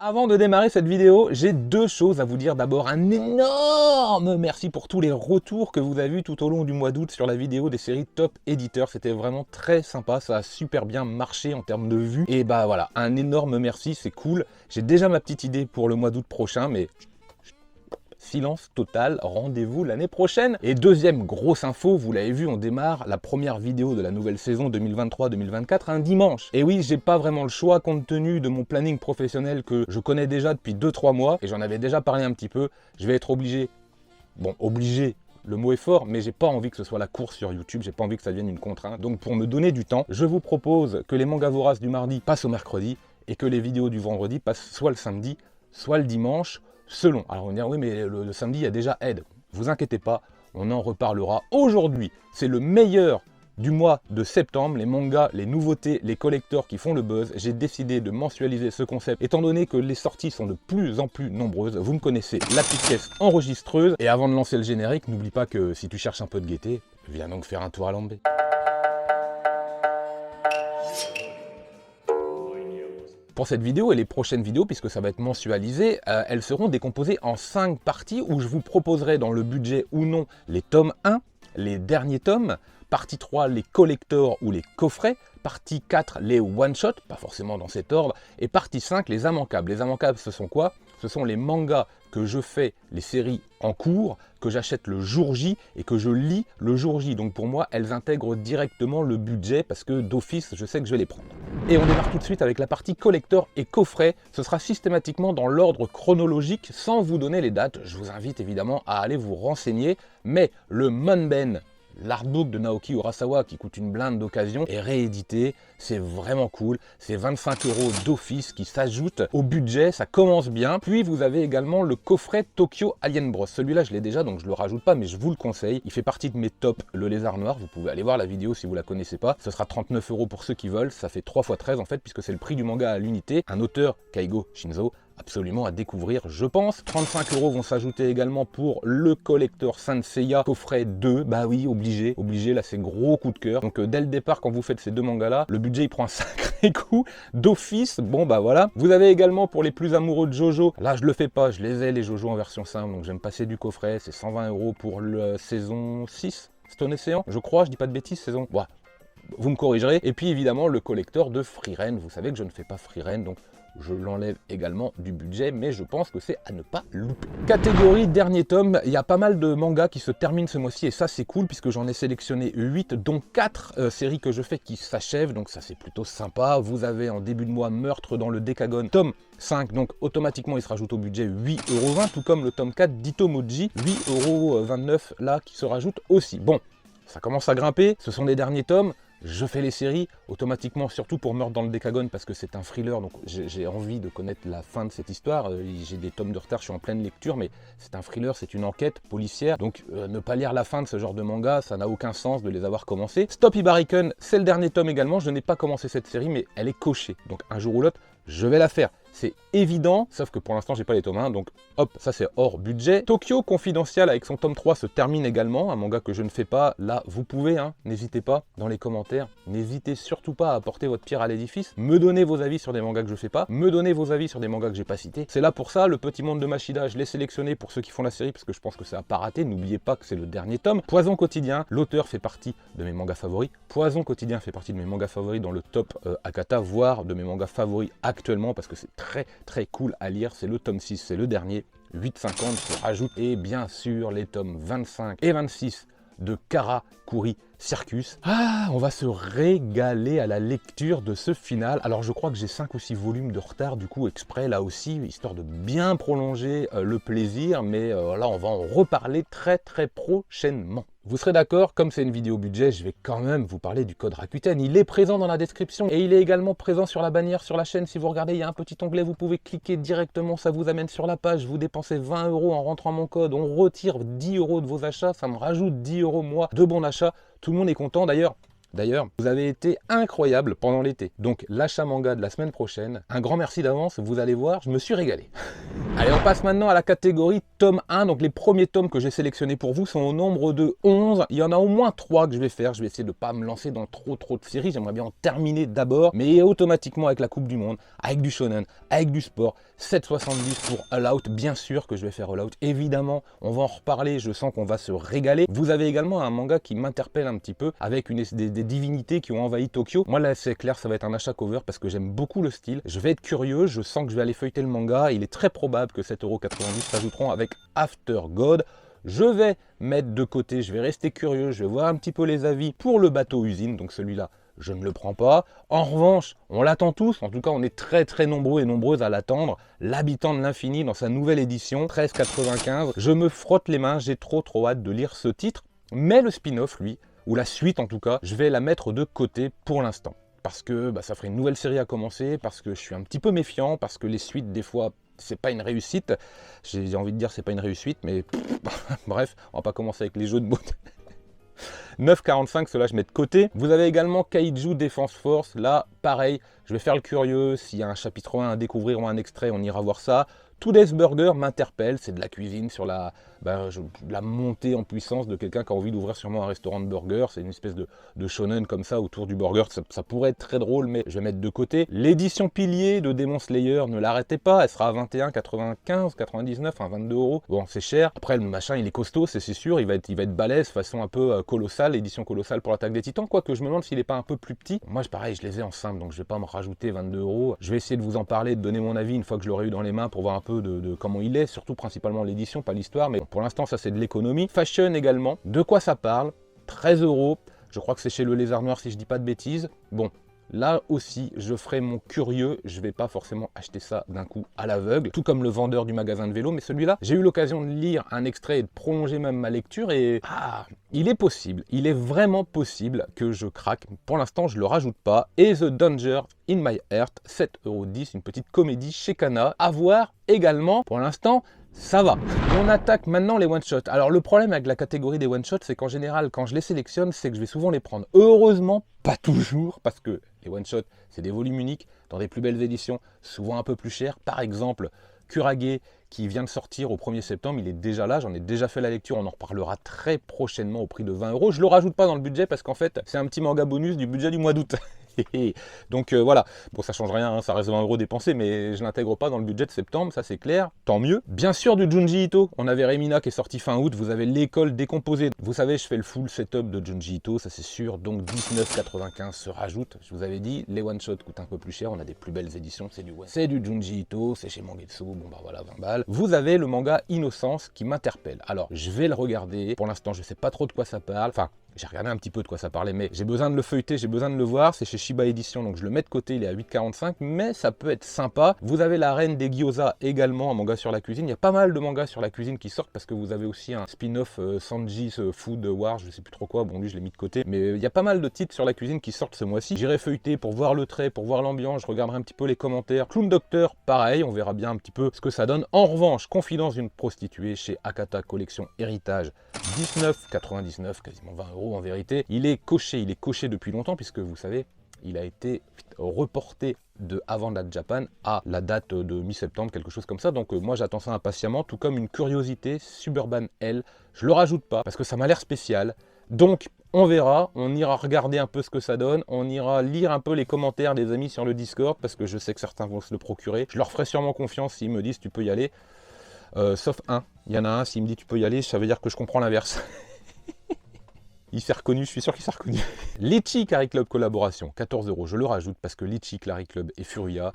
Avant de démarrer cette vidéo, j'ai deux choses à vous dire. D'abord, un énorme merci pour tous les retours que vous avez vus tout au long du mois d'août sur la vidéo des séries Top Éditeur. C'était vraiment très sympa, ça a super bien marché en termes de vues. Et bah voilà, un énorme merci, c'est cool. J'ai déjà ma petite idée pour le mois d'août prochain, mais silence total, rendez-vous l'année prochaine. Et deuxième grosse info, vous l'avez vu, on démarre la première vidéo de la nouvelle saison 2023-2024 un dimanche. Et oui, j'ai pas vraiment le choix compte tenu de mon planning professionnel que je connais déjà depuis 2-3 mois, et j'en avais déjà parlé un petit peu. Je vais être obligé, bon obligé, le mot est fort, mais j'ai pas envie que ce soit la course sur YouTube, j'ai pas envie que ça devienne une contrainte. Donc pour me donner du temps, je vous propose que les mangas voraces du mardi passent au mercredi, et que les vidéos du vendredi passent soit le samedi, soit le dimanche, selon. Alors on va dire oui mais le samedi il y a déjà Aide. Vous inquiétez pas, on en reparlera. Aujourd'hui, c'est le meilleur du mois de septembre, les mangas, les nouveautés, les collectors qui font le buzz. J'ai décidé de mensualiser ce concept étant donné que les sorties sont de plus en plus nombreuses. Vous me connaissez, la petite caisse enregistreuse. Et avant de lancer le générique, n'oublie pas que si tu cherches un peu de gaieté, viens donc faire un tour à Lambé. Pour cette vidéo et les prochaines vidéos, puisque ça va être mensualisé, elles seront décomposées en 5 parties où je vous proposerai dans le budget ou non les tomes 1, les derniers tomes, partie 3 les collectors ou les coffrets, partie 4 les one-shots, pas forcément dans cet ordre, et partie 5 les immanquables. Les immanquables ce sont quoi? Ce sont les mangas que je fais, les séries en cours, que j'achète le jour J et que je lis le jour J. Donc pour moi, elles intègrent directement le budget parce que d'office, je sais que je vais les prendre. Et on démarre tout de suite avec la partie collector et coffret. Ce sera systématiquement dans l'ordre chronologique sans vous donner les dates. Je vous invite évidemment à aller vous renseigner. Mais le Manben, l'artbook de Naoki Urasawa qui coûte une blinde d'occasion est réédité, c'est vraiment cool, c'est 25 € d'office qui s'ajoutent au budget, ça commence bien. Puis vous avez également le coffret Tokyo Alien Bros, celui-là je l'ai déjà donc je le rajoute pas mais je vous le conseille, il fait partie de mes tops, le lézard noir, vous pouvez aller voir la vidéo si vous la connaissez pas, ce sera 39 € pour ceux qui veulent, ça fait 3 x 13 en fait puisque c'est le prix du manga à l'unité, un auteur, Kaigo Shinzo, absolument à découvrir je pense. 35 € vont s'ajouter également pour le collector Saint Seiya coffret 2, bah oui obligé, là c'est gros coup de cœur. Donc dès le départ quand vous faites ces deux mangas là, le budget il prend un sacré coup d'office, bon bah voilà. Vous avez également pour les plus amoureux de Jojo, là je le fais pas, je les ai les Jojo en version simple, donc j'aime passer du coffret, c'est 120 € pour la saison 6, Stone Ocean, je crois, je dis pas de bêtises, saison, ouais. Vous me corrigerez. Et puis évidemment le collector de Frieren, vous savez que je ne fais pas Frieren, donc je l'enlève également du budget, mais je pense que c'est à ne pas louper. Catégorie dernier tome, il y a pas mal de mangas qui se terminent ce mois-ci, et ça c'est cool, puisque j'en ai sélectionné 8, dont 4 séries que je fais qui s'achèvent, donc ça c'est plutôt sympa. Vous avez en début de mois Meurtre dans le Décagone, tome 5, donc automatiquement il se rajoute au budget 8,20 €, tout comme le tome 4 d'Itomoji, 8,29 € là qui se rajoute aussi. Bon, ça commence à grimper, ce sont les derniers tomes. Je fais les séries automatiquement, surtout pour Meurtre dans le Décagone, parce que c'est un thriller, donc j'ai envie de connaître la fin de cette histoire. J'ai des tomes de retard, je suis en pleine lecture, mais c'est un thriller, c'est une enquête policière, donc ne pas lire la fin de ce genre de manga, ça n'a aucun sens de les avoir commencés. Stop Ibarikun, c'est le dernier tome également, je n'ai pas commencé cette série, mais elle est cochée, donc un jour ou l'autre, je vais la faire. C'est évident, sauf que pour l'instant j'ai pas les tomes 1, donc hop, ça c'est hors budget. Tokyo Confidential avec son tome 3 se termine également, un manga que je ne fais pas. Là, vous pouvez, hein, n'hésitez pas dans les commentaires, n'hésitez surtout pas à apporter votre pierre à l'édifice, me donner vos avis sur des mangas que je fais pas, me donner vos avis sur des mangas que j'ai pas cités. C'est là pour ça, le petit monde de Machida, je l'ai sélectionné pour ceux qui font la série, parce que je pense que ça a pas raté, n'oubliez pas que c'est le dernier tome. Poison Quotidien, l'auteur fait partie de mes mangas favoris. Poison Quotidien fait partie de mes mangas favoris dans le top Akata, voire de mes mangas favoris actuellement, parce que c'est très cool à lire, c'est le tome 6, c'est le dernier, 8,50 se rajoute, et bien sûr les tomes 25 et 26 de Karakuri Circus. Ah, on va se régaler à la lecture de ce final. Alors je crois que j'ai 5 ou 6 volumes de retard, du coup exprès là aussi, histoire de bien prolonger le plaisir, mais là on va en reparler très prochainement. Vous serez d'accord, comme c'est une vidéo budget, je vais quand même vous parler du code Rakuten. Il est présent dans la description et il est également présent sur la bannière sur la chaîne. Si vous regardez, il y a un petit onglet, vous pouvez cliquer directement, ça vous amène sur la page. Vous dépensez 20 € en rentrant mon code, on retire 10 € de vos achats, ça me rajoute 10 € moi de bon achat. Tout le monde est content d'ailleurs. Vous avez été incroyable pendant l'été. Donc l'achat manga de la semaine prochaine, un grand merci d'avance, vous allez voir, je me suis régalé. Allez, on passe maintenant à la catégorie tome 1. Donc les premiers tomes que j'ai sélectionnés pour vous sont au nombre de 11. Il y en a au moins 3 que je vais faire. Je vais essayer de ne pas me lancer dans trop de séries. J'aimerais bien en terminer d'abord. Mais automatiquement avec la Coupe du Monde, avec du shonen, avec du sport. 7,70 pour All Out. Bien sûr que je vais faire All Out. Évidemment, on va en reparler. Je sens qu'on va se régaler. Vous avez également un manga qui m'interpelle un petit peu avec des divinités qui ont envahi Tokyo. Moi là, c'est clair, ça va être un achat cover parce que j'aime beaucoup le style. Je vais être curieux. Je sens que je vais aller feuilleter le manga. Il est très probable que 7,90 € s'ajouteront avec After God. Je vais mettre de côté, je vais rester curieux, je vais voir un petit peu les avis pour le bateau usine, donc celui-là, je ne le prends pas. En revanche, on l'attend tous, en tout cas on est très nombreux et nombreuses à l'attendre. L'habitant de l'infini dans sa nouvelle édition, 13,95. Je me frotte les mains, j'ai trop hâte de lire ce titre. Mais le spin-off, lui, ou la suite en tout cas, je vais la mettre de côté pour l'instant. Parce que ça ferait une nouvelle série à commencer, parce que je suis un petit peu méfiant, parce que les suites, des fois, c'est pas une réussite. J'ai envie de dire c'est pas une réussite, mais bref, on va pas commencer avec les jeux de mots. 9,45, cela je mets de côté. Vous avez également Kaiju Defense Force. Là, pareil, je vais faire le curieux. S'il y a un chapitre 1 à découvrir ou un extrait, on ira voir ça. Today's Burger m'interpelle, c'est de la cuisine sur la montée en puissance de quelqu'un qui a envie d'ouvrir sûrement un restaurant de burger. C'est une espèce de shonen comme ça autour du burger, ça pourrait être très drôle, mais je vais mettre de côté. L'édition pilier de Demon Slayer, ne l'arrêtez pas, elle sera à 21,95, 99, enfin 22 €. Bon, c'est cher. Après, le machin, il est costaud, c'est sûr, il va être balèze, façon un peu colossale, édition colossale pour l'Attaque des Titans, quoique je me demande s'il n'est pas un peu plus petit. Moi, pareil, je les ai en simple, donc je vais pas me rajouter 22 €. Je vais essayer de vous en parler, de donner mon avis une fois que je l'aurai eu dans les mains pour voir un peu de comment il est, surtout principalement l'édition, pas l'histoire, mais pour l'instant ça c'est de l'économie. Fashion également, de quoi ça parle, 13 €, je crois que c'est chez le Lézard Noir si je dis pas de bêtises. Bon, là aussi je ferai mon curieux, je vais pas forcément acheter ça d'un coup à l'aveugle, tout comme le vendeur du magasin de vélo, mais celui-là, j'ai eu l'occasion de lire un extrait et de prolonger même ma lecture et il est possible, il est vraiment possible que je craque. Pour l'instant je le rajoute pas. Et The Danger in My Heart, 7,10 €, une petite comédie chez Kana, à voir également. Pour l'instant, ça va. On attaque maintenant les one-shots. Alors le problème avec la catégorie des one-shots, c'est qu'en général, quand je les sélectionne, c'est que je vais souvent les prendre. Heureusement, pas toujours, parce que les one-shots, c'est des volumes uniques, dans des plus belles éditions, souvent un peu plus chères. Par exemple, Kurage, qui vient de sortir au 1er septembre, il est déjà là, j'en ai déjà fait la lecture, on en reparlera très prochainement au prix de 20 €. Je ne le rajoute pas dans le budget parce qu'en fait, c'est un petit manga bonus du budget du mois d'août. Donc voilà, bon ça change rien, hein, ça reste 20 € dépensés, mais je l'intègre pas dans le budget de septembre, ça c'est clair, tant mieux. Bien sûr du Junji Ito, on avait Remina qui est sorti fin août, vous avez l'école décomposée. Vous savez, je fais le full setup de Junji Ito, ça c'est sûr, donc 19,95 se rajoute. Je vous avais dit, les one-shots coûtent un peu plus cher, on a des plus belles éditions, c'est du Junji Ito, c'est chez Mangetsu, bon bah voilà, 20 balles. Vous avez le manga Innocence qui m'interpelle. Alors, je vais le regarder, pour l'instant je sais pas trop de quoi ça parle, enfin, j'ai regardé un petit peu de quoi ça parlait, mais j'ai besoin de le feuilleter, j'ai besoin de le voir. C'est chez Shiba Edition, donc je le mets de côté, il est à 8,45, mais ça peut être sympa. Vous avez La Reine des Gyoza également, un manga sur la cuisine. Il y a pas mal de mangas sur la cuisine qui sortent, parce que vous avez aussi un spin-off Sanji's Food War, je sais plus trop quoi, bon lui je l'ai mis de côté. Mais il y a pas mal de titres sur la cuisine qui sortent ce mois-ci. J'irai feuilleter pour voir le trait, pour voir l'ambiance, je regarderai un petit peu les commentaires. Clown Doctor, pareil, on verra bien un petit peu ce que ça donne. En revanche, Confidence d'une prostituée chez Akata Collection Héritage, 19,99, quasiment 20 € en vérité. Il est coché depuis longtemps puisque vous savez, il a été reporté de Avant Date Japan à la date de mi-septembre, quelque chose comme ça. Donc moi j'attends ça impatiemment, tout comme une curiosité, Suburban L. Je le rajoute pas parce que ça m'a l'air spécial. Donc on verra, on ira regarder un peu ce que ça donne, on ira lire un peu les commentaires des amis sur le Discord parce que je sais que certains vont se le procurer. Je leur ferai sûrement confiance s'ils me disent tu peux y aller. Sauf un, il y en a un, s'il me dit tu peux y aller, ça veut dire que je comprends l'inverse. Il s'est reconnu, je suis sûr qu'il s'est reconnu. Litchi Carry Club collaboration, 14 €, je le rajoute parce que Litchi, Carry Club et Furia,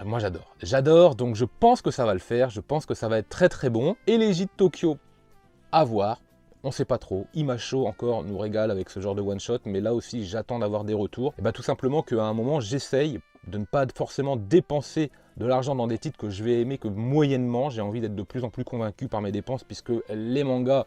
moi j'adore. J'adore, donc je pense que ça va le faire, je pense que ça va être très bon. Elegy Tokyo, à voir, on sait pas trop. Imacho encore nous régale avec ce genre de one-shot, mais là aussi j'attends d'avoir des retours. Et bah tout simplement qu'à un moment j'essaye de ne pas forcément dépenser de l'argent dans des titres que je vais aimer que moyennement. J'ai envie d'être de plus en plus convaincu par mes dépenses puisque les mangas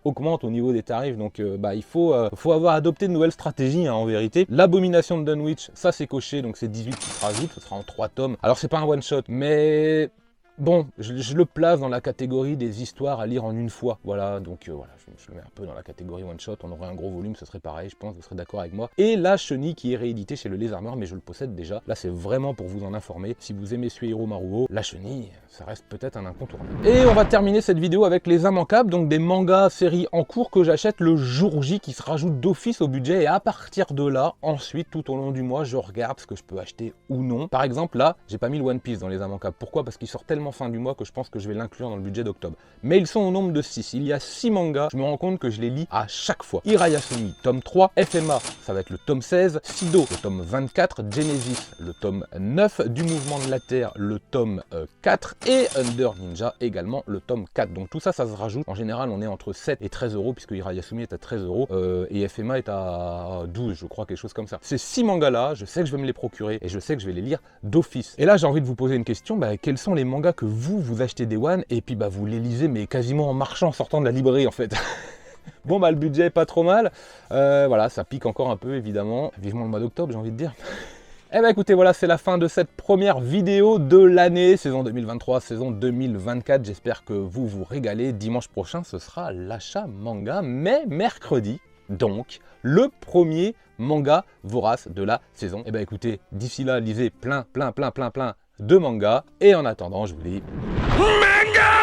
augmentent au niveau des tarifs. Donc il faut avoir adopté de nouvelles stratégies en vérité. L'Abomination de Dunwich, ça c'est coché, donc c'est 18 qui se rajoute, ce sera en 3 tomes. Alors c'est pas un one shot, mais Bon, je le place dans la catégorie des histoires à lire en une fois. Voilà, donc voilà, je le mets un peu dans la catégorie one shot. On aurait un gros volume, ce serait pareil, je pense, vous serez d'accord avec moi. Et La Chenille qui est réédité chez le Lézardeur, mais je le possède déjà. Là, c'est vraiment pour vous en informer. Si vous aimez Suihiro Maruo, La Chenille, ça reste peut-être un incontournable. Et on va terminer cette vidéo avec les immanquables, donc des mangas séries en cours que j'achète le jour J, qui se rajoutent d'office au budget. Et à partir de là, ensuite, tout au long du mois, je regarde ce que je peux acheter ou non. Par exemple, là, j'ai pas mis le One Piece dans les immanquables. Pourquoi? Parce qu'il sort tellement fin du mois que je pense que je vais l'inclure dans le budget d'octobre. Mais ils sont au nombre de 6. Il y a 6 mangas. Je me rends compte que je les lis à chaque fois. Hirayasumi, tome 3. FMA, ça va être le tome 16. Sido, le tome 24. Genesis, le tome 9. Du Mouvement de la Terre, le tome 4. Et Under Ninja, également le tome 4. Donc tout ça, ça se rajoute. En général, on est entre 7 et 13 euros, puisque Hirayasumi est à 13 euros. Et FMA est à 12, je crois, quelque chose comme ça. Ces 6 mangas-là, je sais que je vais me les procurer et je sais que je vais les lire d'office. Et là, j'ai envie de vous poser une question. Quels sont les mangas que vous achetez Day One et puis vous les lisez mais quasiment en marchant, en sortant de la librairie en fait. Bon le budget est pas trop mal, voilà, ça pique encore un peu évidemment, vivement le mois d'octobre j'ai envie de dire. Eh ben écoutez, voilà, c'est la fin de cette première vidéo de l'année, saison 2023, saison 2024, j'espère que vous vous régalez. Dimanche prochain ce sera l'achat manga, mais mercredi, donc, le premier manga vorace de la saison. Eh ben écoutez, d'ici là, lisez plein de mangas, et en attendant, je vous dis... Manga